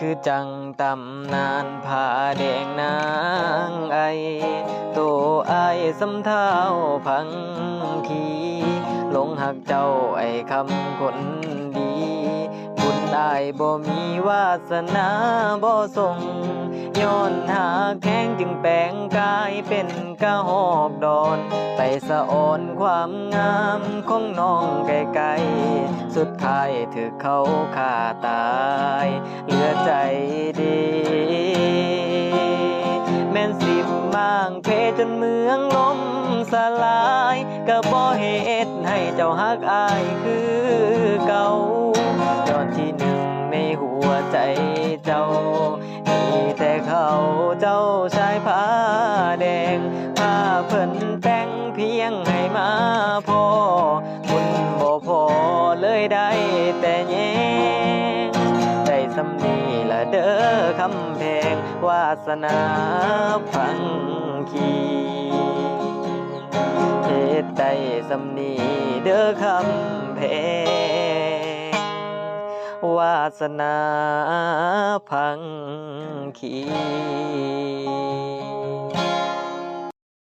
คือจังตำนานผ้าแดงนางไอโตไอสำเท้าพังทีหลงหักเจ้าไอคำคนดีบุญได้บ่มีวาสนาบ่ส่งย้อนหาแข้งจึงแปลงกายเป็นกะหอกดอนไปสะอ่อนความงามของน้องไกลๆสุดท้ายถือเขาฆ่าตายเหลือใจดีแม่นสิบมางเพจนเมืองล้มสลายก็บ่เหตุให้เจ้าฮักอายคือเก่าย้อนที่หนึ่งในหัวใจเจ้ามีแต่เขาเจ้าชายผ้าแดงผ้าเพิ่นแต่งเพียงให้มาพอบุญบ่พอเลยได้แต่แย้งได้สำนีละเด้อคำแพงวาสนาพังคีเหตุใดสำนีเด้อคำแพงวาสนาพังคี